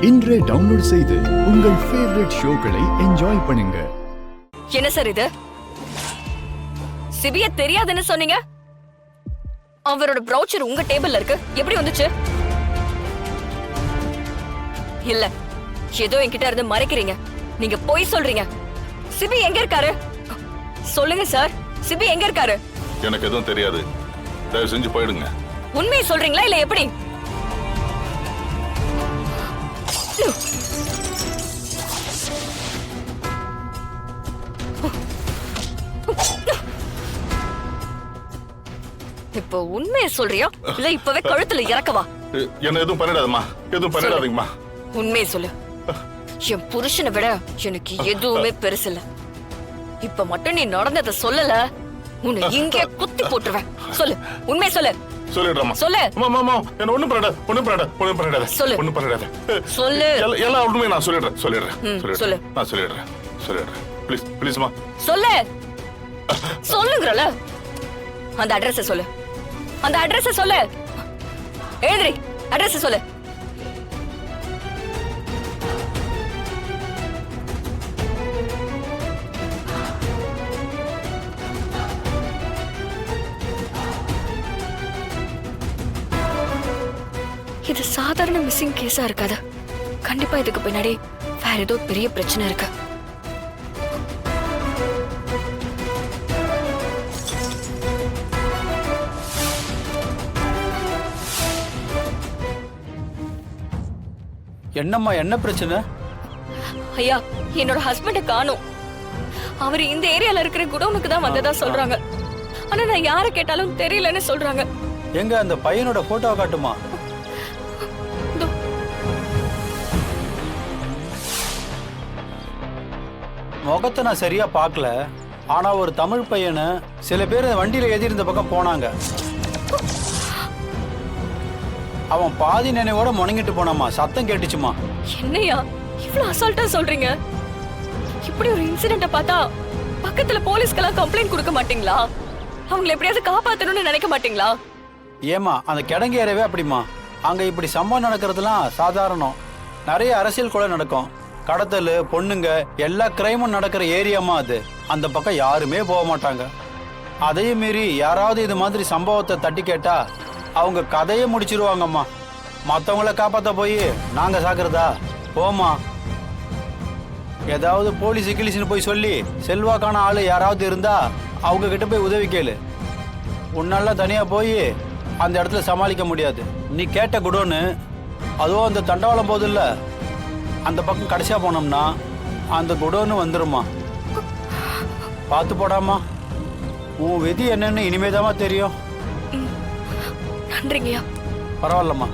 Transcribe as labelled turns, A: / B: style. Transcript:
A: இன்றே டவுன்லோட் செய்து உங்கள் ஃபேவரட் ஷோக்களை என்ஜாய் பண்ணுங்க.
B: என்ன சார் இது? சிபிய தெரியாதுன்னு சொன்னீங்க. அவரோட ப்ரௌச்சர் உங்க டேபிள்ல இருக்கு. எப்படி வந்துச்சு? இல்ல, ஏதோ என்கிட்ட இருந்து மறைக்கிறீங்க. நீங்க போய் சொல்றீங்க. சிபி எங்க இருக்காரு? சொல்லுங்க சார், சிபி எங்க இருக்காரு?
C: எனக்கு எதுவும் தெரியாது. தயவு செஞ்சு போயிடுங்க.
B: உண்மையை சொல்றீங்களா இல்ல எப்படி? இப்போ உண்மையை சொல்றியா இல்ல இப்பவே கழுத்துல இறக்கவா?
C: என்ன எதுவும் பண்ணிடாதம்மா, எதுவும் பண்ணிடாதீங்கம்மா.
B: உண்மையை சொல்லு. என் புருஷனை விட எனக்கு எதுவுமே பெருசு இல்ல. இப்ப மட்டும் நீ நடந்ததை சொல்லல, உன்னை இங்கே குத்தி போட்டுருவேன். சொல்லு, உண்மையை சொல்லு.
C: சொல்லிடுறேம்மா.
B: சொல்லு.
C: அம்மா, என்ன ஒண்ணும் பண்ணாத, ஒண்ணும் பண்ணாத.
B: சொல்லு.
C: ஒண்ணும் பண்ணாத.
B: சொல்லு.
C: எல்லா உண்மையும் நான் சொல்லிடுறேன்.
B: சொல்லு.
C: நான் சொல்லிடுறேன். ப்ளீஸ்மா.
B: சொல்லு. சொல்லுங்கறல. அந்த அட்ரஸ் சொல்லு. அந்த அட்ரஸ் சொல்லு. எழுதுறி. அட்ரஸ் சொல்லு. இது சாதாரண மிஸ்ஸிங் கேஸா இருக்காது. கண்டிப்பா இதுக்கு பின்னாடி வேற ஏதோ பெரிய பிரச்சனை இருக்கு.
D: என்னம்மா, என்ன பிரச்சனை?
B: ஐயா, என்னோட ஹஸ்பண்ட காணோம். அவர் இந்த ஏரியால இருக்கிற குடோனுக்கு தான் வந்ததா சொல்றாங்க. ஆனா நான் யார கேட்டாலும் தெரியலன்னு சொல்றாங்க.
D: எங்க அந்த பையனோட போட்டோ காட்டுமா? முகத்தை நான் சரியா பார்க்கல. ஆனா ஒரு தமிழ் பையனை சில பேர் வண்டியில ஏறி இந்த பக்கம் போனாங்க. அவன் பாதி நினைவோட முணங்கிட்டு போனாமா, சத்தம் கேட்டுச்சுமா.
B: என்னையா இவ்வளவு அசால்ட்டா சொல்றீங்க? இப்படி ஒரு இன்சிடென்ட்ட பார்த்தா பக்கத்துல போலீஸ்க்கெல்லாம் கம்ப்ளைண்ட் கொடுக்க மாட்டீங்களா? அவங்களை எப்படியாவது காப்பாத்தணும்னு நினைக்க மாட்டீங்களா?
D: ஏமா, அந்த கிடங்கு ஏறவே அப்படிமா. அங்க இப்படி சம்பவம் நடக்கிறதுலாம் சாதாரணம். நிறைய அரசியல் கொலை நடக்கும். கடத்தல், பொண்ணுங்க, எல்லா கிரைமும் நடக்கிற ஏரியாமா அது. அந்த பக்கம் யாருமே போக மாட்டாங்க. அதையும் மீறி யாராவது இது மாதிரி சம்பவத்தை தட்டி கேட்டா அவங்க கதையை முடிச்சிருவாங்கம்மா. மற்றவங்கள காப்பாற்ற போய் நாங்க சாக்குறதா? போமா. ஏதாவது போலீஸ் கிளிஸ்னு போய் சொல்லி செல்வாக்கான ஆளு யாராவது இருந்தா அவங்க கிட்ட போய் உதவி கேளு. உன்னால தனியா போய் அந்த இடத்துல சமாளிக்க முடியாது. நீ கேட்ட குடோன்னு அதுவும் அந்த தண்டவாளம் போது இல்ல, அந்த பக்கம் கடைசியா போனோம்னா அந்த குடோன்னு வந்துருமா. பார்த்து போடாமா. உன் விதி என்னன்னு இனிமேதாமா தெரியும்.
B: நன்றிங்கய்யா.
D: பரவாயில்லம்மா.